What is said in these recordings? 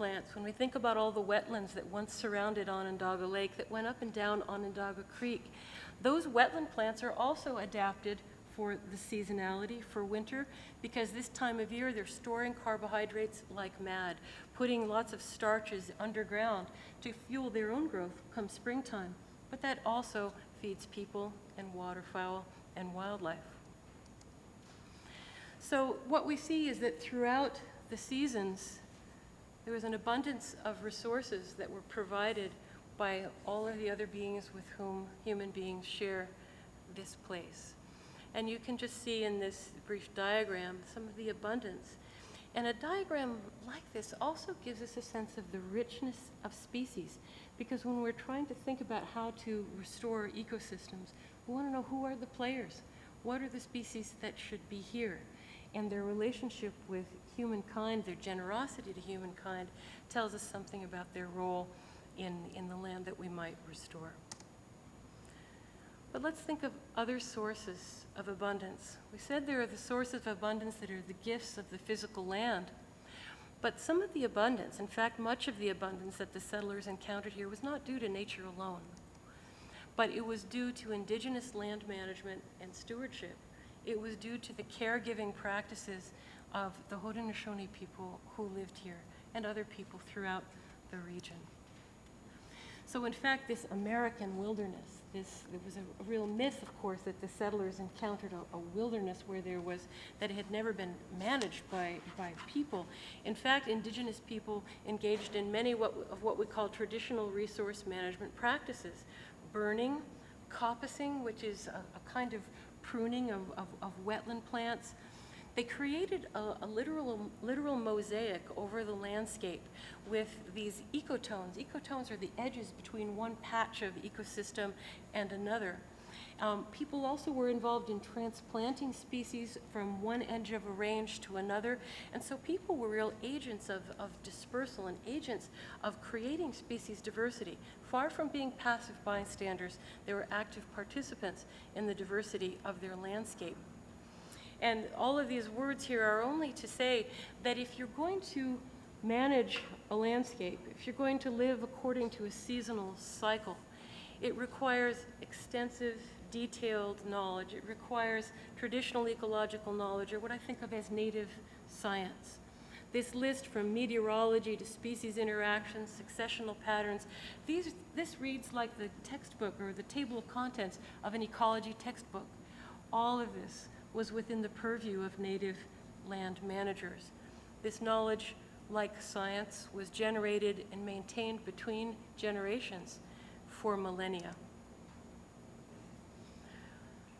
plants, when we think about all the wetlands that once surrounded Onondaga Lake, that went up and down Onondaga Creek, those wetland plants are also adapted for the seasonality, for winter, because this time of year they're storing carbohydrates like mad, putting lots of starches underground to fuel their own growth come springtime. But that also feeds people and waterfowl and wildlife. So what we see is that throughout the seasons, there was an abundance of resources that were provided by all of the other beings with whom human beings share this place. And you can just see in this brief diagram some of the abundance. And a diagram like this also gives us a sense of the richness of species, because when we're trying to think about how to restore ecosystems, we want to know who are the players, what are the species that should be here, and their relationship with humankind, their generosity to humankind, tells us something about their role in the land that we might restore. But let's think of other sources of abundance. We said there are the sources of abundance that are the gifts of the physical land. But some of the abundance, in fact, much of the abundance that the settlers encountered here was not due to nature alone, but it was due to indigenous land management and stewardship. It was due to the caregiving practices of the Haudenosaunee people who lived here and other people throughout the region. So in fact, this American wilderness, it was a real myth, of course, that the settlers encountered a wilderness where there was, that had never been managed by people. In fact, indigenous people engaged in many of what we call traditional resource management practices. Burning, coppicing, which is a kind of pruning of wetland plants. They created a literal mosaic over the landscape with these ecotones. Ecotones are the edges between one patch of ecosystem and another. People also were involved in transplanting species from one edge of a range to another, and so people were real agents of dispersal and agents of creating species diversity. Far from being passive bystanders, they were active participants in the diversity of their landscape. And all of these words here are only to say that if you're going to manage a landscape, if you're going to live according to a seasonal cycle, it requires extensive, detailed knowledge. It requires traditional ecological knowledge, or what I think of as native science. This list, from meteorology to species interactions, successional patterns, this reads like the textbook or the table of contents of an ecology textbook. All of this was within the purview of native land managers. This knowledge, like science, was generated and maintained between generations for millennia.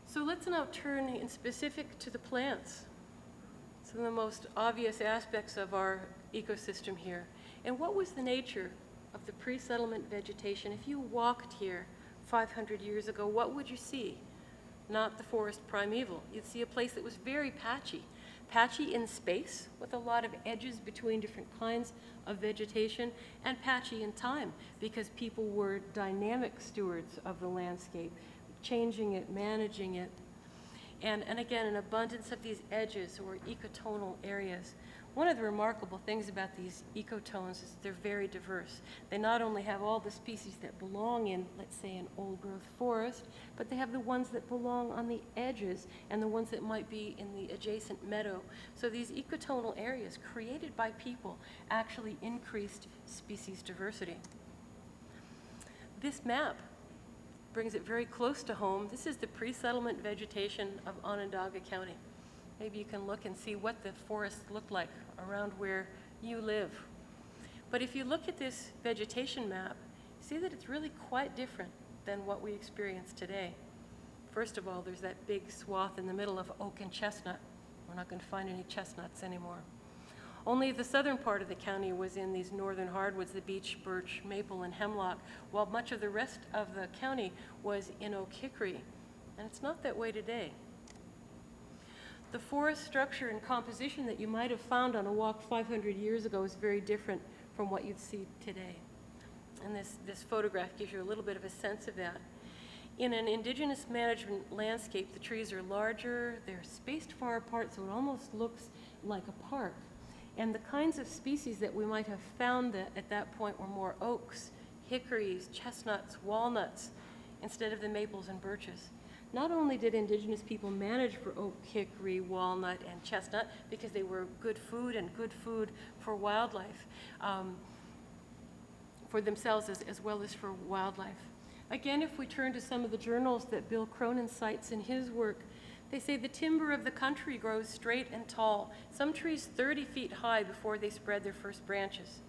So let's now turn in specific to the plants, some of the most obvious aspects of our ecosystem here. And what was the nature of the pre-settlement vegetation? If you walked here 500 years ago, what would you see? Not the forest primeval. You'd see a place that was very patchy. Patchy in space, with a lot of edges between different kinds of vegetation, and patchy in time, because people were dynamic stewards of the landscape, changing it, managing it. And again, an abundance of these edges or ecotonal areas. One of the remarkable things about these ecotones is they're very diverse. They not only have all the species that belong in, let's say, an old-growth forest, but they have the ones that belong on the edges and the ones that might be in the adjacent meadow. So these ecotonal areas created by people actually increased species diversity. This map brings it very close to home. This is the pre-settlement vegetation of Onondaga County. Maybe you can look and see what the forests look like around where you live. But if you look at this vegetation map, see that it's really quite different than what we experience today. First of all, there's that big swath in the middle of oak and chestnut. We're not going to find any chestnuts anymore. Only the southern part of the county was in these northern hardwoods, the beech, birch, maple, and hemlock, while much of the rest of the county was in oak hickory. And it's not that way today. The forest structure and composition that you might have found on a walk 500 years ago is very different from what you'd see today. And this photograph gives you a little bit of a sense of that. In an indigenous management landscape, the trees are larger, they're spaced far apart, so it almost looks like a park. And the kinds of species that we might have found at that point were more oaks, hickories, chestnuts, walnuts, instead of the maples and birches. Not only did indigenous people manage for oak, hickory, walnut, and chestnut because they were good food and good food for wildlife, for themselves as well as for wildlife. Again, if we turn to some of the journals that Bill Cronin cites in his work, they say the timber of the country grows straight and tall, some trees 30 feet high before they spread their first branches.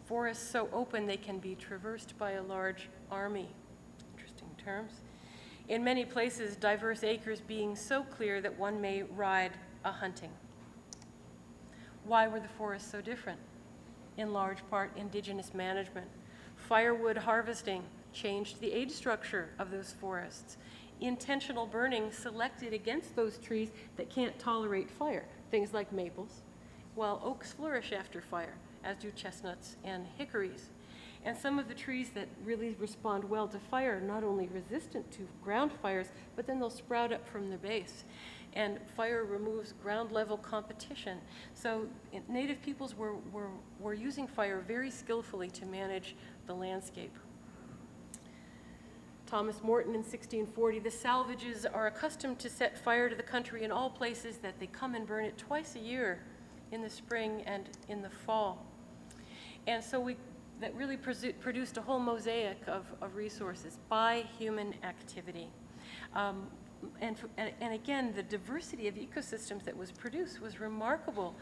Forests so open they can be traversed by a large army. Interesting terms. In many places, diverse acres being so clear that one may ride a hunting. Why were the forests so different? In large part, indigenous management. Firewood harvesting changed the age structure of those forests. Intentional burning selected against those trees that can't tolerate fire, things like maples, while oaks flourish after fire, as do chestnuts and hickories. And some of the trees that really respond well to fire are not only resistant to ground fires, but then they'll sprout up from their base. And fire removes ground level competition. So native peoples were using fire very skillfully to manage the landscape. Thomas Morton in 1640, the salvages are accustomed to set fire to the country in all places that they come and burn it twice a year, in the spring and in the fall. And so that really produced a whole mosaic of resources by human activity. And again, the diversity of ecosystems that was produced was remarkable.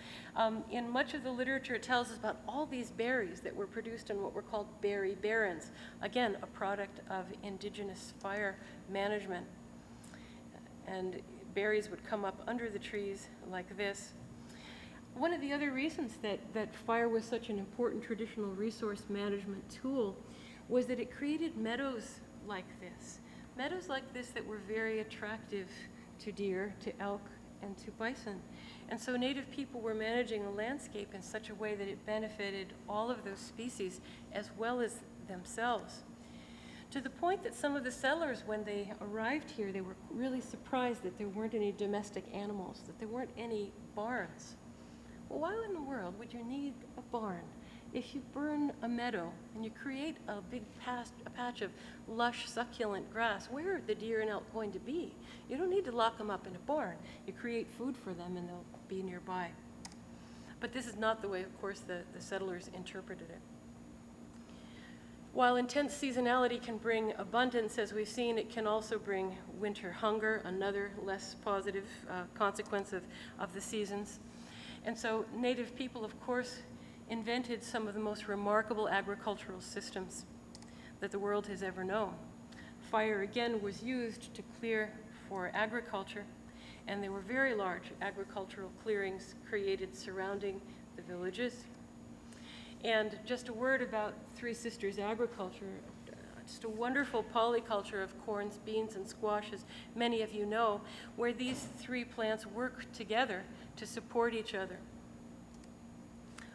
In much of the literature, it tells us about all these berries that were produced in what were called berry barrens. Again, a product of indigenous fire management. And berries would come up under the trees like this. One of the other reasons that fire was such an important traditional resource management tool was that it created meadows like this. Meadows like this that were very attractive to deer, to elk, and to bison. And so native people were managing a landscape in such a way that it benefited all of those species as well as themselves. To the point that some of the settlers, when they arrived here, they were really surprised that there weren't any domestic animals, that there weren't any barns. Well, why in the world would you need a barn if you burn a meadow and you create a big patch of lush, succulent grass? Where are the deer and elk going to be? You don't need to lock them up in a barn. You create food for them and they'll be nearby. But this is not the way, of course, the settlers interpreted it. While intense seasonality can bring abundance, as we've seen, it can also bring winter hunger, another less positive consequence of the seasons. And so native people, of course, invented some of the most remarkable agricultural systems that the world has ever known. Fire, again, was used to clear for agriculture, and there were very large agricultural clearings created surrounding the villages. And just a word about Three Sisters agriculture, just a wonderful polyculture of corns, beans, and squashes, many of you know, where these three plants work together to support each other.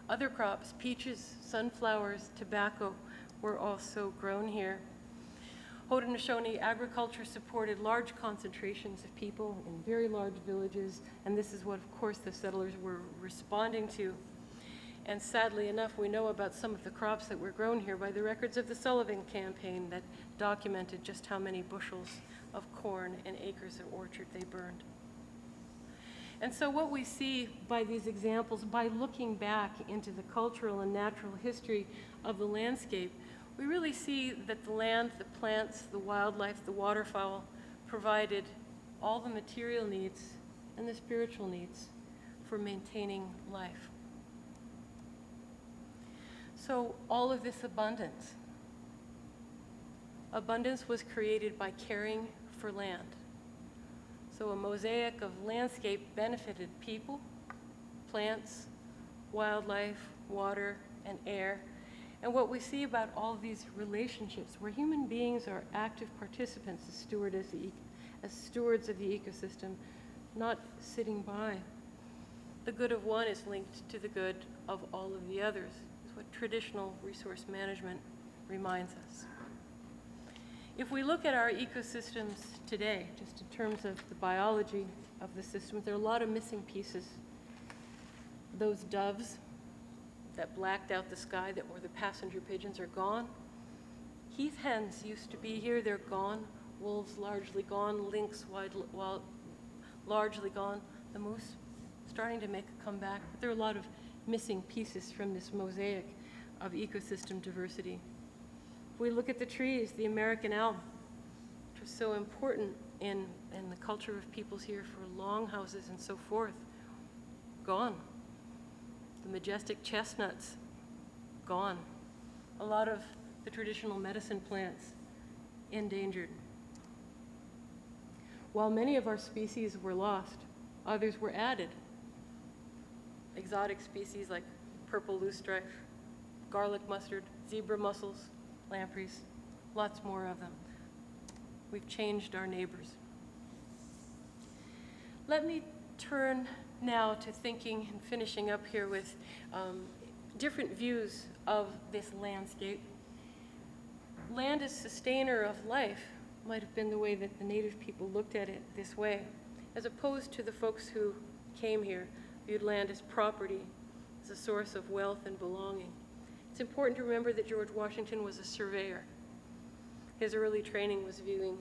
Other crops, peaches, sunflowers, tobacco, were also grown here. Haudenosaunee agriculture supported large concentrations of people in very large villages, and this is what, of course, the settlers were responding to. And sadly enough, we know about some of the crops that were grown here by the records of the Sullivan campaign that documented just how many bushels of corn and acres of orchard they burned. And so what we see by these examples, by looking back into the cultural and natural history of the landscape, we really see that the land, the plants, the wildlife, the waterfowl provided all the material needs and the spiritual needs for maintaining life. So all of this abundance was created by caring for land. So a mosaic of landscape benefited people, plants, wildlife, water, and air. And what we see about all these relationships, where human beings are active participants as stewards of the ecosystem, not sitting by. The good of one is linked to the good of all of the others, is what traditional resource management reminds us. If we look at our ecosystems today, just in terms of the biology of the system, there are a lot of missing pieces. Those doves that blacked out the sky, that where the passenger pigeons are gone. Heath hens used to be here, they're gone. Wolves largely gone, lynx largely gone. The moose starting to make a comeback. But there are a lot of missing pieces from this mosaic of ecosystem diversity. If we look at the trees, the American elm, which was so important in the culture of peoples here for longhouses and so forth, gone. The majestic chestnuts, gone. A lot of the traditional medicine plants, endangered. While many of our species were lost, others were added. Exotic species like purple loosestrife, garlic mustard, zebra mussels, lampreys, lots more of them. We've changed our neighbors. Let me turn now to thinking and finishing up here with different views of this landscape. Land as sustainer of life might have been the way that the native people looked at it this way, as opposed to the folks who came here, viewed land as property, as a source of wealth and belonging. It's important to remember that George Washington was a surveyor. His early training was viewing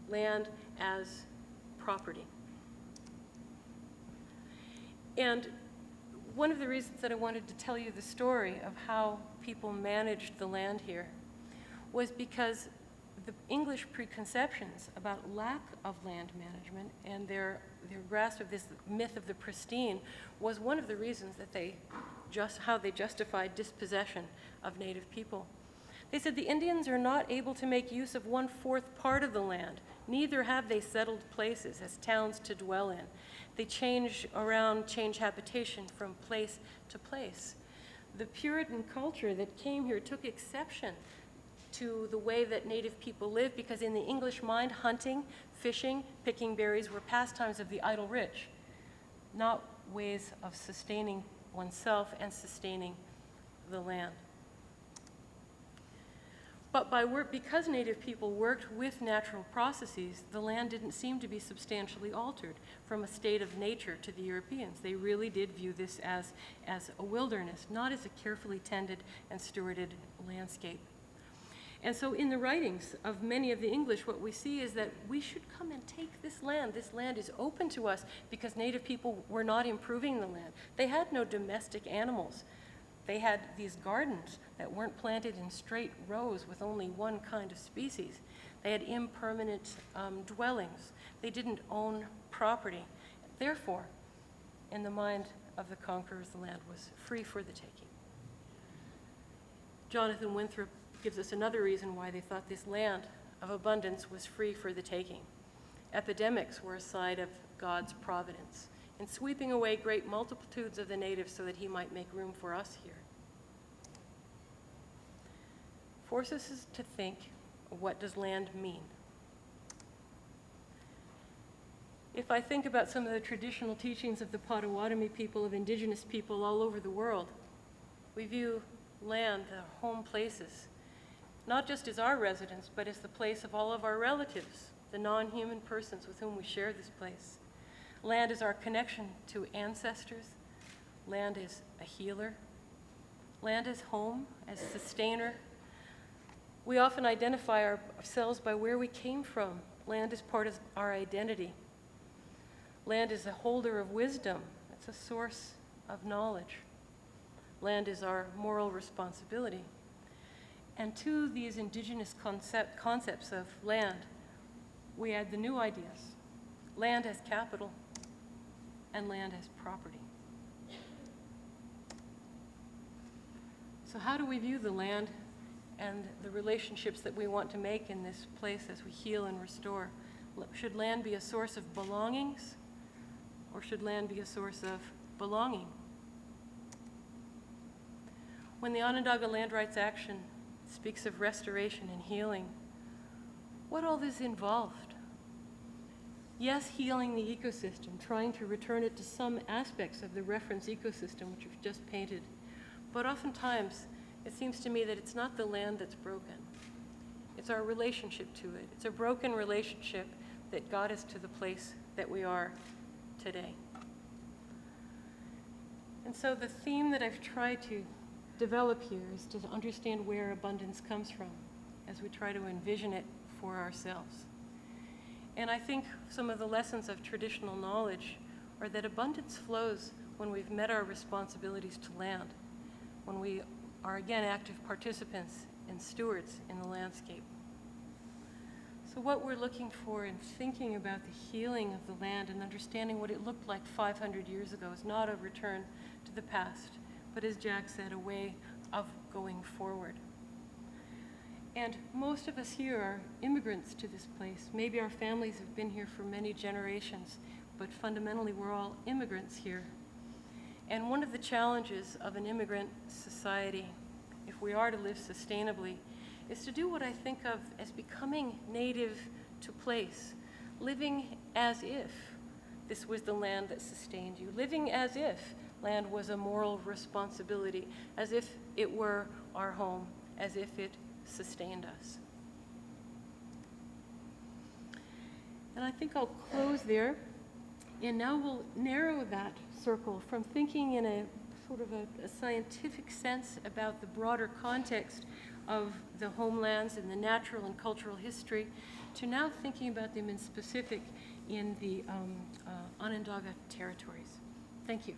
land as property. And one of the reasons that I wanted to tell you the story of how people managed the land here was because the English preconceptions about lack of land management and their grasp of this myth of the pristine was one of the reasons that how they justified dispossession of native people. They said the Indians are not able to make use of 1/4 part of the land, neither have they settled places as towns to dwell in. They change habitation from place to place. The Puritan culture that came here took exception to the way that native people lived because in the English mind, hunting, fishing, picking berries were pastimes of the idle rich, not ways of sustaining oneself and sustaining the land. But because native people worked with natural processes, the land didn't seem to be substantially altered from a state of nature to the Europeans. They really did view this as a wilderness, not as a carefully tended and stewarded landscape. And so in the writings of many of the English, what we see is that we should come and take this land. This land is open to us because native people were not improving the land. They had no domestic animals. They had these gardens that weren't planted in straight rows with only one kind of species. They had impermanent dwellings. They didn't own property. Therefore, in the mind of the conquerors, the land was free for the taking. Jonathan Winthrop gives us another reason why they thought this land of abundance was free for the taking. Epidemics were a side of God's providence in sweeping away great multitudes of the natives so that he might make room for us here. Forces us to think, what does land mean? If I think about some of the traditional teachings of the Potawatomi people, of indigenous people all over the world, we view land, the home places, not just as our residence, but as the place of all of our relatives, the non-human persons with whom we share this place. Land is our connection to ancestors. Land is a healer. Land is home, as sustainer. We often identify ourselves by where we came from. Land is part of our identity. Land is a holder of wisdom. It's a source of knowledge. Land is our moral responsibility. And to these indigenous concepts of land, we add the new ideas. Land as capital and land as property. So how do we view the land and the relationships that we want to make in this place as we heal and restore? Should land be a source of belongings, or should land be a source of belonging? When the Onondaga Land Rights Action speaks of restoration and healing, what all this involved? Yes, healing the ecosystem, trying to return it to some aspects of the reference ecosystem which we've just painted. But oftentimes, it seems to me that it's not the land that's broken. It's our relationship to it. It's a broken relationship that got us to the place that we are today. And so the theme that I've tried to develop here is to understand where abundance comes from as we try to envision it for ourselves. And I think some of the lessons of traditional knowledge are that abundance flows when we've met our responsibilities to land, when we are again active participants and stewards in the landscape. So what we're looking for in thinking about the healing of the land and understanding what it looked like 500 years ago is not a return to the past, but as Jack said, a way of going forward. And most of us here are immigrants to this place. Maybe our families have been here for many generations, but fundamentally we're all immigrants here. And one of the challenges of an immigrant society, if we are to live sustainably, is to do what I think of as becoming native to place, living as if this was the land that sustained you, living as if land was a moral responsibility, as if it were our home, as if it sustained us. And I think I'll close there, and now we'll narrow that circle from thinking in a sort of a scientific sense about the broader context of the homelands and the natural and cultural history to now thinking about them in specific in the Onondaga territories. Thank you.